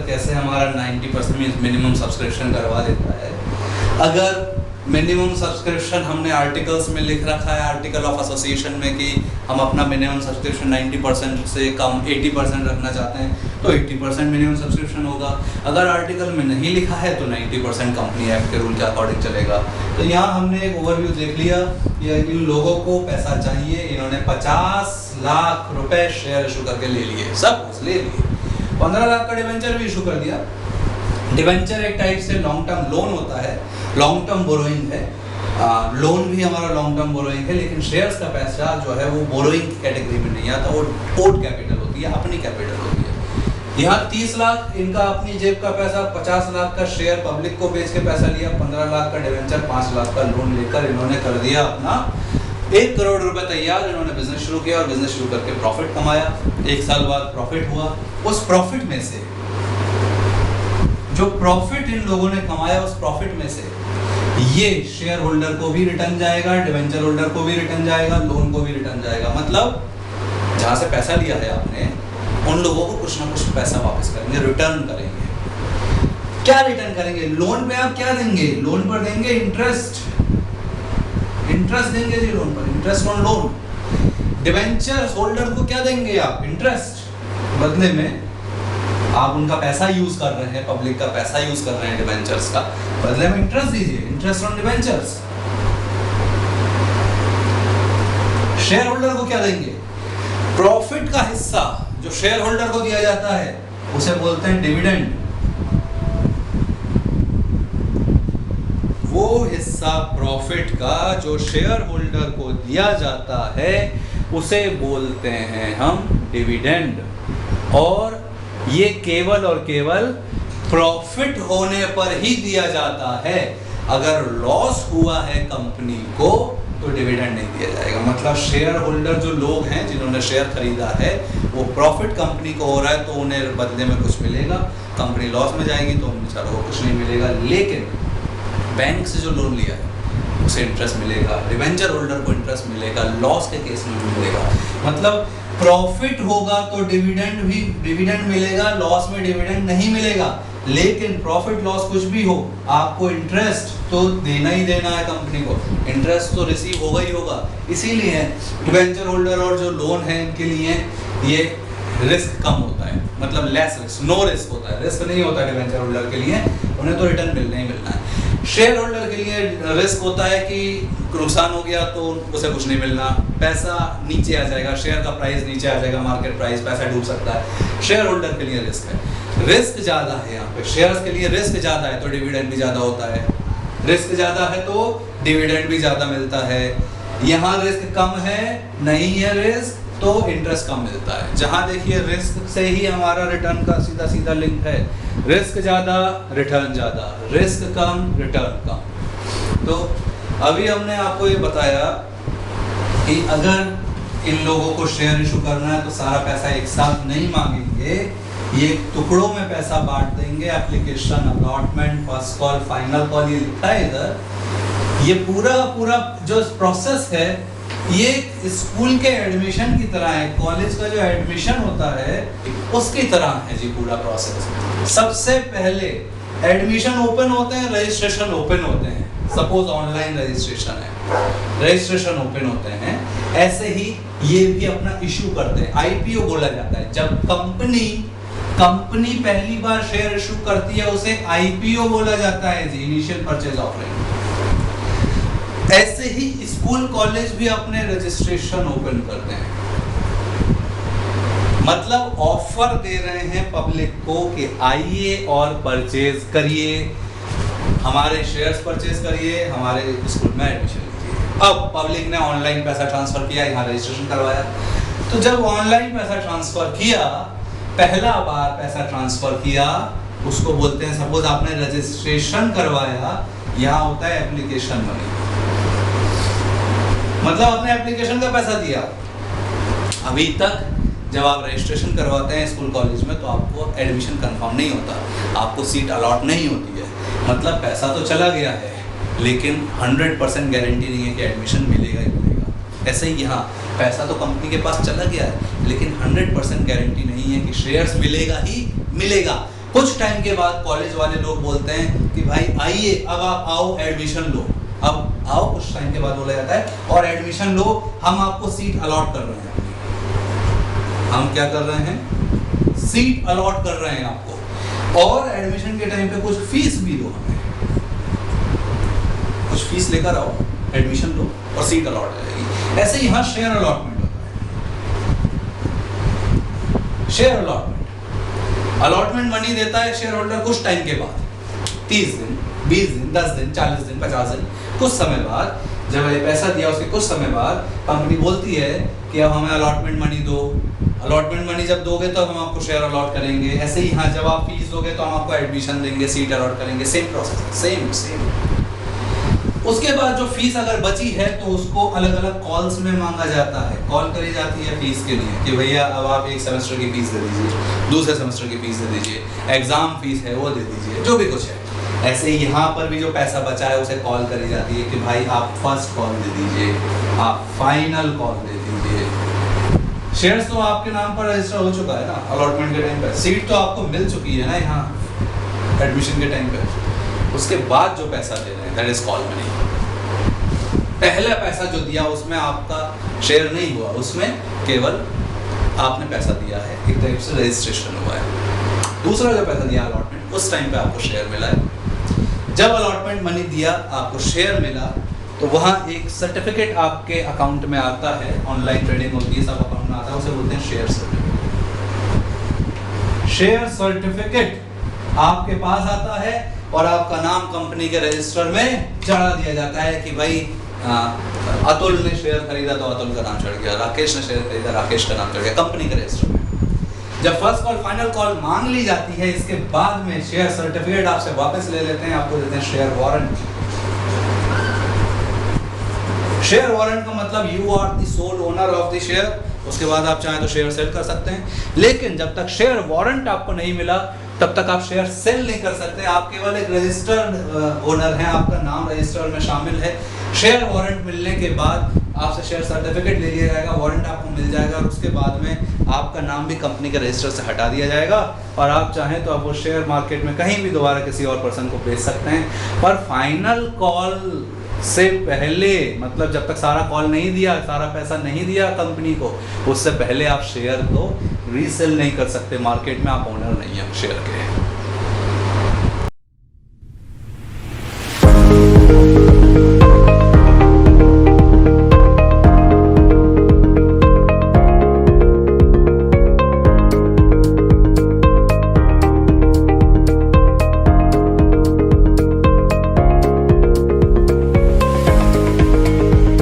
कैसे हमारा 90% minimum subscription करवा देता है। अगर मिनिमम सब्सक्रिप्शन हमने आर्टिकल्स में लिख रखा है, आर्टिकल ऑफ एसोसिएशन में, कि हम अपना मिनिमम सब्सक्रिप्शन 90% से कम 80% रखना चाहते हैं, तो 80% मिनिमम सब्सक्रिप्शन होगा। अगर आर्टिकल में नहीं लिखा है तो 90% कंपनी एक्ट के रूल के अकॉर्डिंग चलेगा। तो यहाँ हमने एक ओवरव्यू देख लिया कि इन लोगों को पैसा चाहिए, इन्होंने 50 लाख रुपए शेयर इशू करके ले लिए, सब कुछ ले लिए। 15 लाख का डिवेंचर भी इशू कर दिया। डिवेंचर एक टाइप से लॉन्ग टर्म लोन होता है, लॉन्ग टर्म बोरोइंग है। लोन भी हमारा लॉन्ग टर्म बोरोइंग है, लेकिन शेयर्स का पैसा जो है वो बोरोइंग की कैटेगरी में नहीं आता, वो ओड कैपिटल होती है, अपनी कैपिटल होती है। यहाँ 30 लाख इनका अपनी जेब का पैसा, 50 लाख का शेयर पब्लिक को बेच के पैसा लिया, 15 लाख का डिवेंचर, 5 लाख का लोन लेकर इन्होंने कर दिया अपना 1 करोड़ रुपए तैयार। इन्होंने बिजनेस शुरू किया और बिजनेस शुरू करके प्रॉफिट कमाया। 1 साल बाद प्रॉफिट हुआ। उस प्रॉफिट में से जो प्रॉफिट इन लोगों ने कमाया, उस प्रॉफिट में से ये शेयर होल्डर को भी रिटर्न जाएगा, डिवेंचर होल्डर को भी रिटर्न जाएगा, लोन को भी रिटर्न जाएगा। मतलब जहां से पैसा लिया है आपने, उन लोगों को कुछ ना कुछ पैसा वापस करेंगे, रिटर्न करेंगे। क्या रिटर्न करेंगे? लोन पे आप क्या देंगे? लोन पर देंगे इंटरेस्ट, इंटरेस्ट देंगे जी लोन पर, interest on loan. Debenture holder को क्या देंगे आप? इंटरेस्ट। बदले में आप उनका पैसा यूज कर रहे हैं, पब्लिक का पैसा यूज कर रहे हैं डिवेंचर्स का, बदले में इंटरेस्ट दीजिए, interest on debentures. Share holder को क्या देंगे? प्रॉफिट का हिस्सा जो शेयर होल्डर को दिया जाता है उसे बोलते हैं डिविडेंड। वो हिस्सा प्रॉफिट का जो शेयर होल्डर को दिया जाता है उसे बोलते हैं हम डिविडेंड। और ये केवल और केवल प्रॉफिट होने पर ही दिया जाता है। अगर लॉस हुआ है कंपनी को तो डिविडेंड नहीं दिया जाएगा। मतलब शेयर होल्डर जो लोग हैं जिन्होंने शेयर खरीदा है, वो प्रॉफिट कंपनी को हो रहा है तो उन्हें बदले में कुछ मिलेगा, कंपनी लॉस में जाएगी तो उन बेचारों को कुछ नहीं मिलेगा। लेकिन बैंक से जो लोन लिया है उसे इंटरेस्ट मिलेगा, डिवेंचर होल्डर को इंटरेस्ट मिलेगा, लॉस के केस में भी मिलेगा। मतलब प्रॉफिट होगा तो डिविडेंड मिलेगा, लॉस में डिविडेंड नहीं मिलेगा। लेकिन प्रॉफिट लॉस कुछ भी हो, आपको इंटरेस्ट तो देना ही देना है कंपनी को, इंटरेस्ट तो रिसीव होगा ही होगा। इसीलिए डिवेंचर होल्डर और जो लोन है इनके लिए ये रिस्क कम होता है, मतलब लेस रिस्क, नो रिस्क होता है, रिस्क नहीं होता डिवेंचर होल्डर के लिए, उन्हें तो रिटर्न मिलना ही मिलना है। शेयर होल्डर के लिए रिस्क होता है कि नुकसान हो गया तो उसे कुछ नहीं मिलना, पैसा नीचे आ जाएगा, शेयर का प्राइस नीचे आ जाएगा, मार्केट प्राइस, पैसा डूब सकता है। शेयर होल्डर के लिए रिस्क है, रिस्क ज़्यादा है यहाँ पे, शेयर्स के लिए रिस्क ज़्यादा है तो डिविडेंड भी ज़्यादा होता है, रिस्क ज़्यादा है तो डिविडेंड भी ज़्यादा मिलता है। यहाँ रिस्क कम है, नहीं है रिस्क तो इंटरेस्ट कम मिलता है। जहाँ देखिए रिस्क से ही हमारा रिटर्न का सीधा सीधा लिंक है, रिस्क ज़्यादा रिटर्न ज़्यादा, रिस्क कम रिटर्न कम। तो अभी हमने आपको ये बताया कि अगर इन लोगों को शेयर इशू करना है तो सारा पैसा एक साथ नहीं मांगेंगे, ये टुकड़ों में पैसा बांट देंगे। Application, allotment, first call, final call, ये लिखा है इधर। ये पूरा जो प्रोसेस है ये स्कूल के एडमिशन की तरह है, कॉलेज का जो एडमिशन होता है उसकी तरह है जी पूरा प्रोसेस। सबसे पहले एडमिशन ओपन होते हैं, रजिस्ट्रेशन ओपन होते हैं। सपोज ऑनलाइन रजिस्ट्रेशन है, रजिस्ट्रेशन ओपन होते हैं, ऐसे ही ये भी अपना इशू करते हैं। आईपीओ बोला जाता है, जब कंपनी पहली बार शेयर इशू करती है उसे आईपीओ बोला जाता है जी, इनिशियल परचेज ऑफरिंग। ऐसे ही स्कूल कॉलेज भी अपने रजिस्ट्रेशन ओपन करते हैं, मतलब ऑफर दे रहे हैं पब्लिक को कि आइए और परचेज करिए, हमारे शेयर्स परचेज करिए, हमारे स्कूल में एडमिशन लीजिए। अब पब्लिक ने ऑनलाइन पैसा ट्रांसफर किया, यहाँ रजिस्ट्रेशन करवाया, तो जब ऑनलाइन पैसा ट्रांसफर किया, पहला बार पैसा ट्रांसफर किया, उसको बोलते हैं, सपोज आपने रजिस्ट्रेशन करवाया, यहाँ होता है एप्लीकेशन मनी, मतलब आपने एप्लीकेशन का पैसा दिया। अभी तक जब आप रजिस्ट्रेशन करवाते हैं स्कूल कॉलेज में तो आपको एडमिशन कंफर्म नहीं होता, आपको सीट अलॉट नहीं होती है, मतलब पैसा तो चला गया है लेकिन 100% गारंटी नहीं है कि एडमिशन मिलेगा ही मिलेगा। ऐसे ही यहाँ पैसा तो कंपनी के पास चला गया है लेकिन 100% गारंटी नहीं है कि शेयर्स मिलेगा ही मिलेगा। कुछ टाइम के बाद कॉलेज वाले लोग बोलते हैं कि भाई आइए अब आप आओ एडमिशन लो, अब आओ, कुछ टाइम के बाद बोला जाता है और एडमिशन लो, हम आपको सीट अलॉट कर रहे हैं। हम क्या कर रहे हैं? सीट अलॉट कर रहे हैं आपको, और एडमिशन के टाइम पे कुछ फीस भी दो हमें, कुछ फीस लेकर आओ, एडमिशन लो और सीट अलॉट हो जाएगी। ऐसे ही यहाँ शेयर अलॉटमेंट होता है। शेयर अलॉटमेंट मनी देता है शेयर होल्डर कुछ टाइम के बाद, 30 दिन, 20 दिन, 10 दिन, 40 दिन, 50 दिन, कुछ समय बाद, जब ये पैसा दिया उसके कुछ समय बाद कंपनी बोलती है कि अब हमें अलॉटमेंट मनी दो। अलॉटमेंट मनी जब दोगे तो हम आपको शेयर अलॉट करेंगे। ऐसे ही हाँ, जब आप फीस दोगे तो हम आपको एडमिशन देंगे, सीट अलॉट करेंगे। Same process, same. उसके बाद जो फीस अगर बची है तो उसको अलग अलग कॉल्स में मांगा जाता है, कॉल करी जाती है फीस के लिए कि भैया अब आप एक सेमेस्टर की फीस दे दीजिए, दूसरे सेमेस्टर की फीस दे दीजिए, एग्जाम फीस है वो दे दीजिए, जो भी कुछ है। ऐसे ही यहाँ पर भी जो पैसा बचा है उसे कॉल करी जाती है कि भाई आप फर्स्ट कॉल दे दीजिए, आप फाइनल कॉल दे दीजिए। शेयर्स तो आपके नाम पर रजिस्टर हो चुका है ना अलॉटमेंट के टाइम पे, सीट तो आपको मिल चुकी है ना यहाँ एडमिशन के टाइम पे। उसके बाद जो पैसा दे रहे हैं दैट इज कॉल मनी। पहला पैसा जो दिया उसमें आपका शेयर नहीं हुआ, उसमें केवल आपने पैसा दिया है, एक टाइप से रजिस्ट्रेशन हुआ है। दूसरा जो पैसा दिया अलॉटमेंट, उस टाइम पे आपको शेयर मिला है। जब अलॉटमेंट मनी दिया, आपको शेयर मिला, तो वहाँ एक सर्टिफिकेट आपके अकाउंट में आता है, ऑनलाइन ट्रेडिंग होती है, सब अकाउंट में आता है, उसे बोलते हैं शेयर सर्टिफिकेट। शेयर सर्टिफिकेट आपके पास आता है और आपका नाम कंपनी के रजिस्टर में चढ़ा दिया जाता है कि भाई अतुल ने शेयर खरीदा तो अतुल का नाम चढ़ गया, राकेश ने शेयर खरीदा, राकेश का नाम चढ़ गया कंपनी के रजिस्टर में। जब फर्स्ट कॉल फाइनल कॉल मांग ली जाती है, इसके बाद में शेयर सर्टिफिकेट आपसे वापस ले लेते हैं, आपको देते हैं शेयर वारंट। शेयर वारंट का मतलब you are the sole owner of the share. उसके बाद आप चाहें तो शेयर सेल कर सकते हैं, लेकिन जब तक शेयर वारंट आपको नहीं मिला तब तक आप शेयर सेल नहीं कर सकते। आप केवल एक रजिस्टर्ड ओनर हैं, आपका नाम रजिस्टर में शामिल है। शेयर वारंट मिलने के बाद आपसे शेयर सर्टिफिकेट ले लिया जाएगा, वारंट आपको मिल जाएगा और उसके बाद में आपका नाम भी कंपनी के रजिस्टर से हटा दिया जाएगा और आप चाहें तो आप वो शेयर मार्केट में कहीं भी दोबारा किसी और पर्सन को बेच सकते हैं। पर फाइनल कॉल से पहले, मतलब जब तक सारा कॉल नहीं दिया, सारा पैसा नहीं दिया कंपनी को, उससे पहले आप शेयर को रीसेल नहीं कर सकते मार्केट में, आप ओनर नहीं हैं शेयर के।